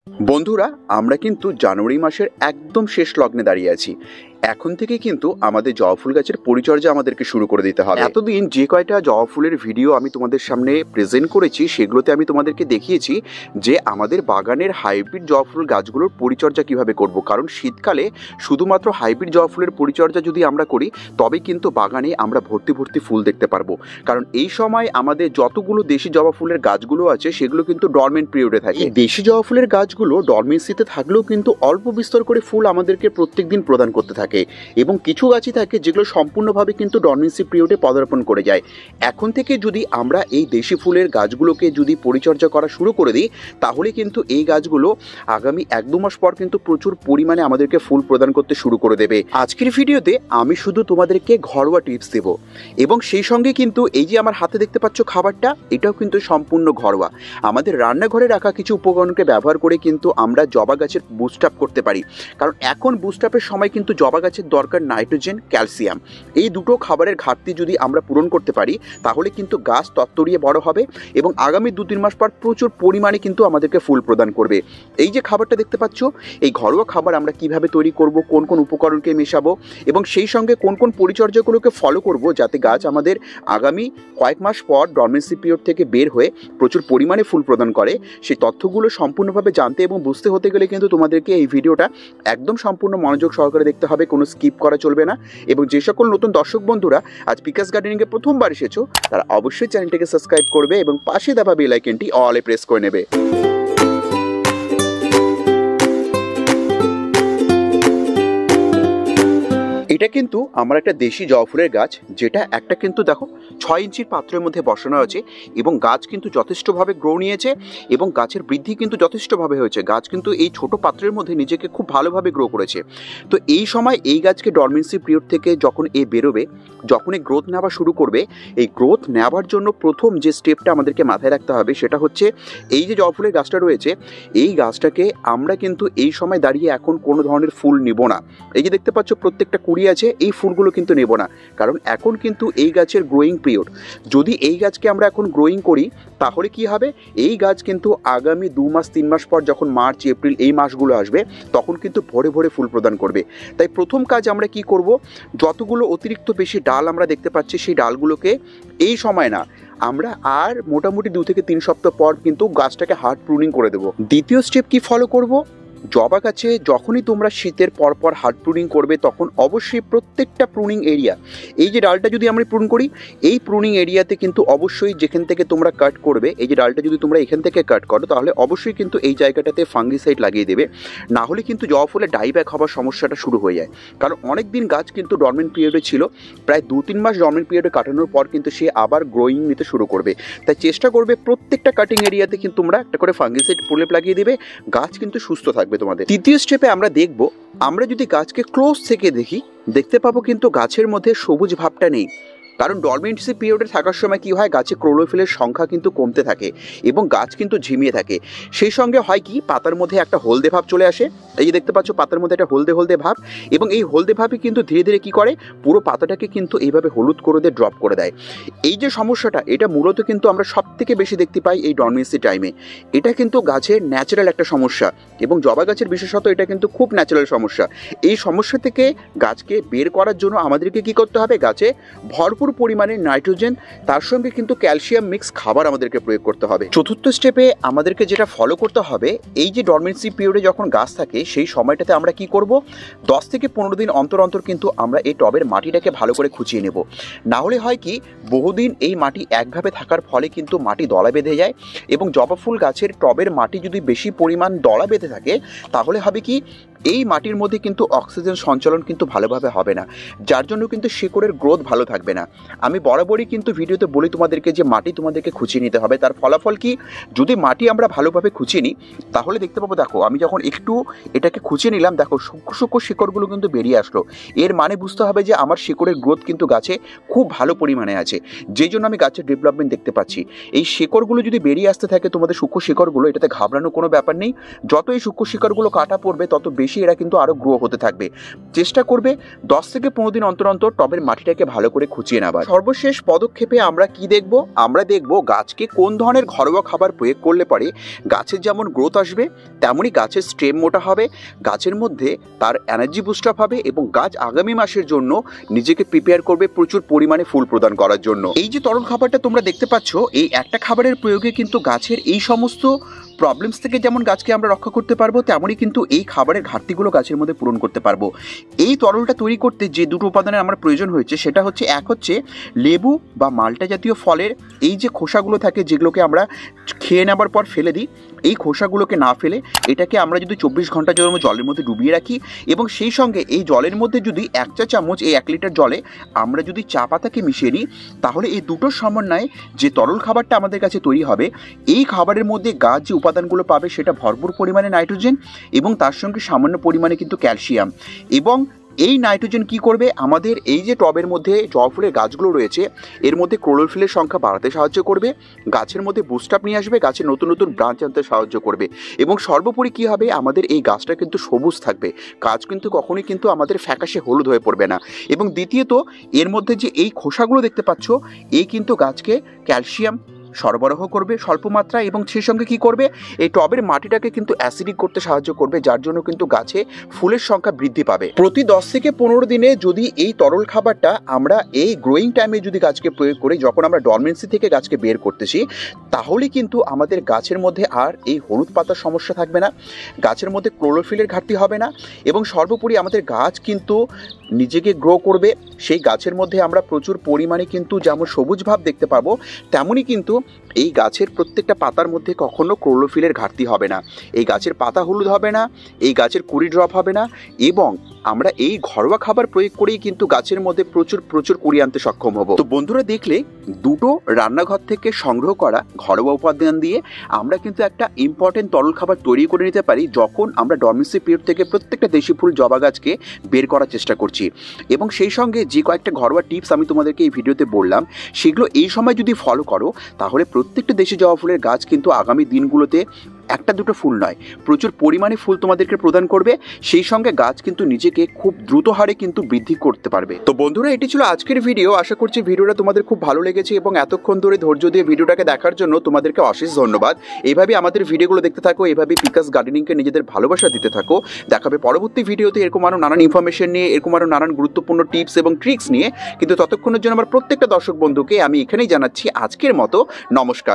বন্ধুরা, আমরা কিন্তু জানুয়ারি মাসের একদম শেষ লগ্নে দাঁড়িয়ে আছি। এখন থেকে কিন্তু আমাদের জবা ফুল গাছের পরিচর্যা আমাদেরকে শুরু করে দিতে হবে। এতদিন যে কয়টা জবা ফুলের ভিডিও আমি তোমাদের সামনে প্রেজেন্ট করেছি, সেগুলোতে আমি তোমাদেরকে দেখিয়েছি যে আমাদের বাগানের হাইব্রিড জবা ফুল গাছগুলোর পরিচর্যা কিভাবে করব। কারণ শীতকালে শুধুমাত্র হাইব্রিড জবা ফুলের পরিচর্যা যদি আমরা করি, তবে কিন্তু বাগানে আমরা ভর্তি ভর্তি ফুল দেখতে পারবো। কারণ এই সময় আমাদের যতগুলো দেশি জবা ফুলের গাছগুলো আছে, সেগুলো কিন্তু ডরমেন্ট পিরিয়ডে থাকে। এই দেশি জবা ফুলের গাছগুলো ডরমেন্সিতে থাকলেও কিন্তু অল্প বিস্তর করে ফুল আমাদেরকে প্রত্যেক দিন প্রদান করতে থাকে, এবং কিছু গাছই থাকে যেগুলো সম্পূর্ণভাবে কিন্তু ডরমেন্সি পিরিয়ডে পদার্পণ করে যায়। এখন থেকে যদি আমরা এই দেশি ফুলের গাছগুলোকে যদি পরিচর্যা করা শুরু করে দিই, তাহলে কিন্তু এই গাছগুলো আগামী 1-2 মাস পর কিন্তু প্রচুর পরিমাণে আমাদেরকে ফুল প্রদান করতে শুরু করে দেবে। আজকের ভিডিওতে আমি শুধু তোমাদেরকে ঘরোয়া টিপস দেব, এবং সেই সঙ্গে কিন্তু এই যে আমার হাতে দেখতে পাচ্ছ খাবারটা, এটাও কিন্তু সম্পূর্ণ ঘরোয়া। আমাদের রান্নাঘরে রাখা কিছু উপকরণকে ব্যবহার করে কিন্তু আমরা জবা গাছের বুস্ট আপ করতে পারি। কারণ এখন বুস্ট আপের সময় কিন্তু জবা গাছের দরকার নাইট্রোজেন, ক্যালসিয়াম। এই দুটো খাবারের ঘাটতি যদি আমরা পূরণ করতে পারি, তাহলে কিন্তু গাছ তত্তরিয়ে বড় হবে এবং আগামী 2-3 মাস পর প্রচুর পরিমাণে কিন্তু আমাদেরকে ফুল প্রদান করবে। এই যে খাবারটা দেখতে পাচ্ছ, এই ঘরোয়া খাবার আমরা কিভাবে তৈরি করব, কোন কোন উপকরণকে মেশাবো এবং সেই সঙ্গে কোন কোন পরিচর্যাগুলোকে ফলো করব, যাতে গাছ আমাদের আগামী কয়েক মাস পর ডরমেন্সি পিরিয়ড থেকে বের হয়ে প্রচুর পরিমাণে ফুল প্রদান করে, সেই তথ্যগুলো সম্পূর্ণভাবে জানতে এবং বুঝতে হতে গেলে কিন্তু তোমাদেরকে এই ভিডিওটা একদম সম্পূর্ণ মনোযোগ সহকারে দেখতে হবে, কোনো স্কিপ করা চলবে না। এবং যে সকল নতুন দর্শক বন্ধুরা আজ পিকাস গার্ডেনিংয়ে প্রথমবার এসেছো, তারা অবশ্যই চ্যানেলটিকে সাবস্ক্রাইব করবে এবং পাশে দেওয়া বেল আইকনটি অলে প্রেস করে নেবে। এটা কিন্তু আমার একটা দেশি জবা ফুলের গাছ, যেটা একটা কিন্তু দেখো 6 ইঞ্চির পাত্রের মধ্যে বসানো আছে, এবং গাছ কিন্তু যথেষ্টভাবে গ্রো নিয়েছে এবং গাছের বৃদ্ধি কিন্তু যথেষ্টভাবে হয়েছে। গাছ কিন্তু এই ছোট পাত্রের মধ্যে নিজেকে খুব ভালোভাবে গ্রো করেছে। তো এই সময় এই গাছকে ডরমেন্সি পিরিয়ড থেকে যখন বেরোবে, যখন এই গ্রোথ নেওয়া শুরু করবে, এই গ্রোথ নেওয়ার জন্য প্রথম যে স্টেপটা আমাদেরকে মাথায় রাখতে হবে, সেটা হচ্ছে এই যে জবা ফুলের গাছটা রয়েছে, এই গাছটাকে আমরা কিন্তু এই সময় দাঁড়িয়ে এখন কোনো ধরনের ফুল নেব না। এই যে দেখতে পাচ্ছ প্রত্যেকটা কুড়ি আছে, এই ফুলগুলো কিন্তু নেব না, কারণ এখন কিন্তু এই গাছের গ্রোয়িং পিরিয়ড। যদি এই গাছকে আমরা এখন গ্রোয়িং করি, তাহলে কি হবে, এই গাছ কিন্তু আগামী 2 মাস 3 মাস পর যখন মার্চ এপ্রিল এই মাসগুলো আসবে, তখন কিন্তু ভরে ভরে ফুল প্রদান করবে। তাই প্রথম কাজ আমরা কি করব, যতগুলো অতিরিক্ত বেশি ডাল আমরা দেখতে পাচ্ছি, সেই ডালগুলোকে এই সময় না, আমরা আর মোটামুটি 2 থেকে 3 সপ্তাহ পর কিন্তু গাছটাকে হার্ড প্রুনিং করে দেবো। দ্বিতীয় স্টেপ কি ফলো করব, জবা গাছে যখনই তোমরা শীতের পরপর হার্ড প্রুনিং করবে, তখন অবশ্যই প্রত্যেকটা প্রুনিং এরিয়া, এই যে ডালটা যদি আমরা প্রুন করি, এই প্রুনিং এরিয়াতে কিন্তু অবশ্যই যেখান থেকে তোমরা কাট করবে, এই যে ডালটা যদি তোমরা এখান থেকে কাট করো, তাহলে অবশ্যই কিন্তু এই জায়গাটাতে ফাঙ্গিসাইড লাগিয়ে দেবে। না হলে কিন্তু জবা ফুলে ডাইব্যাক হওয়ার সমস্যাটা শুরু হয়ে যায়। কারণ অনেক দিন গাছ কিন্তু ডরমেন্ট পিরিয়ডে ছিল, প্রায় 2-3 মাস ডরমেন্ট পিরিয়ডে কাটানোর পর কিন্তু সে আবার গ্রোয়িং নিতে শুরু করবে। তাই চেষ্টা করবে প্রত্যেকটা কাটিং এরিয়াতে কিন্তু তোমরা একটা করে ফাঙ্গিসাইড প্রলেপ লাগিয়ে দেবে, গাছ কিন্তু সুস্থ থাকবে তোমাদের। তৃতীয় স্টেপে আমরা দেখব, আমরা যদি গাছকে ক্লোজ থেকে দেখি, দেখতে পাবো কিন্তু গাছের মধ্যে সবুজ ভাবটা নেই। কারণ ডরমেন্সি পিরিয়ডে থাকার সময় কি হয়, গাছে ক্লোরোফিলের সংখ্যা কিন্তু কমতে থাকে এবং গাছ কিন্তু ঝিমিয়ে থাকে। সেই সঙ্গে হয় কি, পাতার মধ্যে একটা হলদে ভাব চলে আসে। এই যে দেখতে পাচ্ছ পাতার মধ্যে একটা হলদে হলদে ভাব, এবং এই হলদে ভাবই কিন্তু ধীরে ধীরে কি করে, পুরো পাতাটাকে কিন্তু এইভাবে হলুদ করে দিয়ে ড্রপ করে দেয়। এই যে সমস্যাটা, এটা মূলত কিন্তু আমরা সব থেকে বেশি দেখতে পাই এই ডরমেন্সি টাইমে। এটা কিন্তু গাছের ন্যাচারাল একটা সমস্যা, এবং জবা গাছের বিশেষত এটা কিন্তু খুব ন্যাচারাল সমস্যা। এই সমস্যা থেকে গাছকে বের করার জন্য আমাদেরকে কি করতে হবে, গাছে ভরপুর পরিমাণে নাইট্রোজেন, তার সঙ্গে কিন্তু ক্যালসিয়াম মিক্স খাবার আমাদেরকে প্রয়োগ করতে হবে। চতুর্থ স্টেপে আমাদেরকে যেটা ফলো করতে হবে, এই যে ডরমেন্সি পিরিয়ডে যখন গাছ থাকে, সেই সময়টাতে আমরা কি করব, 10 থেকে 15 দিন অন্তর অন্তর কিন্তু আমরা এই টবের মাটিটাকে ভালো করে খুঁচিয়ে নেব। না হলে হয় কি, বহুদিন এই মাটি একভাবে থাকার ফলে কিন্তু মাটি দলা বেঁধে যায়, এবং জবা ফুল গাছের টবের মাটি যদি বেশি পরিমাণ দলা বেঁধে থাকে, তাহলে হবে কি, এই মাটির মধ্যে কিন্তু অক্সিজেন সঞ্চালন কিন্তু ভালোভাবে হবে না, যার জন্য কিন্তু শিকড়ের গ্রোথ ভালো থাকবে না। আমি বরাবরই কিন্তু ভিডিওতে বলি তোমাদেরকে যে মাটি তোমাদেরকে খুঁচিয়ে নিতে হবে। তার ফলাফল কি, যদি মাটি আমরা ভালোভাবে খুঁচিয়ে নিই, তাহলে দেখতে পাবো, দেখো আমি যখন একটু এটাকে খুঁজে নিলাম, দেখো সূক্ষ্ম সূক্ষ্ম শিকড়গুলো কিন্তু বেরিয়ে আসলো। এর মানে বুঝতে হবে যে আমার শিকড়ের গ্রোথ কিন্তু গাছে খুব ভালো পরিমাণে আছে, যেই জন্য আমি গাছের ডেভেলপমেন্ট দেখতে পাচ্ছি। এই শিকড়গুলো যদি বেরিয়ে আসতে থাকে তোমাদের সূক্ষ্ম শিকড়গুলো, এটাতে ঘাবড়ানোর কোনো ব্যাপার নেই। যত এই সূক্ষ্ম শিকড়গুলো কাটা পড়বে তত বেশি এরা কিন্তু আরও গ্রো হতে থাকবে। চেষ্টা করবে 10 থেকে 15 দিন অন্তর অন্তর টবের মাটিটাকে ভালো করে খুঁচিয়ে নেবার। সর্বশেষ পদক্ষেপে আমরা কি দেখব? আমরা দেখব গাছকে কোন ধরনের ঘরোয়া খাবার প্রয়োগ করলে পরে গাছের যেমন গ্রোথ আসবে, তেমনই গাছের স্টেম মোটা হবে, গাছের মধ্যে তার এনার্জি বুস্ট আপ হবে এবং গাছ আগামী মাসের জন্য নিজেকে প্রিপেয়ার করবে প্রচুর পরিমাণে ফুল প্রদান করার জন্য। এই যে তরল খাবারটা তোমরা দেখতে পাচ্ছ, এই একটা খাবারের প্রয়োগে কিন্তু গাছের এই সমস্ত প্রবলেমস থেকে যেমন গাছকে আমরা রক্ষা করতে পারবো, তেমনই কিন্তু এই খাবারের ঘাটতিগুলো গাছের মধ্যে পূরণ করতে পারবো। এই তরলটা তৈরি করতে যে দুটো উপাদানের আমার প্রয়োজন হয়েছে, সেটা হচ্ছে এক হচ্ছে লেবু বা মাল্টা জাতীয় ফলের এই যে খোসাগুলো থাকে, যেগুলোকে আমরা খেয়ে নেবার পর ফেলে দিই, এই খোসাগুলোকে না ফেলে এটাকে আমরা যদি 24 ঘন্টার জন্য জলের মধ্যে ডুবিয়ে রাখি এবং সেই সঙ্গে এই জলের মধ্যে যদি 1 চা চামচ এই 1 লিটার জলে আমরা যদি চা পাতাকে মিশিয়ে নিই, তাহলে এই দুটোর সমন্বয়ে যে তরল খাবারটা আমাদের কাছে তৈরি হবে, এই খাবারের মধ্যে গাছ যে উপাদানগুলো পাবে সেটা ভরপুর পরিমাণে নাইট্রোজেন এবং তার সঙ্গে সামান্য পরিমাণে কিন্তু ক্যালসিয়াম। এবং এই নাইট্রোজেন কি করবে, আমাদের এই যে টবের মধ্যে জবা ফুলের গাছগুলো রয়েছে এর মধ্যে ক্লোরোফিলের সংখ্যা বাড়াতে সাহায্য করবে, গাছের মধ্যে বুস্ট আপ নিয়ে আসবে, গাছের নতুন নতুন ব্রাঞ্চ আনতে সাহায্য করবে এবং সর্বোপরি কী হবে, আমাদের এই গাছটা কিন্তু সবুজ থাকবে, গাছ কিন্তু কখনোই কিন্তু আমাদের ফ্যাকাশে হলুদ হয়ে পড়বে না। এবং দ্বিতীয়ত এর মধ্যে যে এই খোসাগুলো দেখতে পাচ্ছ, এই কিন্তু গাছকে ক্যালসিয়াম সরবরাহ করবে স্বল্প মাত্রায় এবং সেই সঙ্গে কী করবে, এই টবের মাটিটাকে কিন্তু অ্যাসিডিক করতে সাহায্য করবে, যার জন্য কিন্তু গাছে ফুলের সংখ্যা বৃদ্ধি পাবে। প্রতি 10 থেকে 15 দিনে যদি এই তরল খাবারটা আমরা এই গ্রোয়িং টাইমে যদি গাছকে প্রয়োগ করি, যখন আমরা ডরমেন্সি থেকে গাছকে বের করতেছি, তাহলে কিন্তু আমাদের গাছের মধ্যে আর এই হলুদ পাতার সমস্যা থাকবে না, গাছের মধ্যে ক্লোরোফিলের ঘাটতি হবে না এবং সর্বোপরি আমাদের গাছ কিন্তু নিজেকে গ্রো করবে। সেই গাছের মধ্যে আমরা প্রচুর পরিমাণে কিন্তু যেমন সবুজ ভাব দেখতে পাবো, তেমনই কিন্তু এই গাছের প্রত্যেকটা পাতার মধ্যে কখনো ক্লোরোফিলের ঘাটতি হবে না, এই গাছের পাতা হলুদ হবে না, এই গাছের কুড়ি ড্রপ হবে না এবং আমরা এই ঘরোয়া খাবার প্রয়োগ করেই কিন্তু গাছের মধ্যে প্রচুর প্রচুর কুড়ি আনতে সক্ষম হব। তো বন্ধুরা দেখলে, দুটো রান্নাঘর থেকে সংগ্রহ করা ঘরোয়া উপাদান দিয়ে আমরা কিন্তু একটা ইম্পর্টেন্ট তরল খাবার তৈরি করে নিতে পারি, যখন আমরা ডরমেন্সি পিরিয়ড থেকে প্রত্যেকটা দেশি ফুল জবা গাছকে বের করার চেষ্টা করছি। এবং সেই সঙ্গে যে কয়েকটা ঘরোয়া টিপস আমি তোমাদেরকে এই ভিডিওতে বললাম, সেগুলো এই সময় যদি ফলো করো, তাহলে প্রত্যেকটা দেশি জবা ফুলের গাছ কিন্তু আগামী দিনগুলোতে একটা দুটো ফুল নয়, প্রচুর পরিমাণে ফুল তোমাদেরকে প্রদান করবে, সেই সঙ্গে গাছ কিন্তু নিজেকে খুব দ্রুত হারে কিন্তু বৃদ্ধি করতে পারবে। তো বন্ধুরা, এটি ছিল আজকের ভিডিও। আশা করছি ভিডিওটা তোমাদের খুব ভালো লেগেছে এবং এতক্ষণ ধরে ধৈর্য দিয়ে ভিডিওটাকে দেখার জন্য তোমাদেরকে অশেষ ধন্যবাদ। এইভাবে আমাদের ভিডিওগুলো দেখতে থাকো, এইভাবে পিকাস গার্ডেনিংকে নিজেদের ভালোবাসা দিতে থাকো। দেখাবে পরবর্তী ভিডিওতে এরকম আরও নানান ইনফরমেশন নিয়ে, এরকম আরও নানান গুরুত্বপূর্ণ টিপস এবং ট্রিক্স নিয়ে। কিন্তু ততক্ষণের জন্য আমার প্রত্যেকটা দর্শক বন্ধুকে আমি এখানেই জানাচ্ছি আজকের মতো নমস্কার।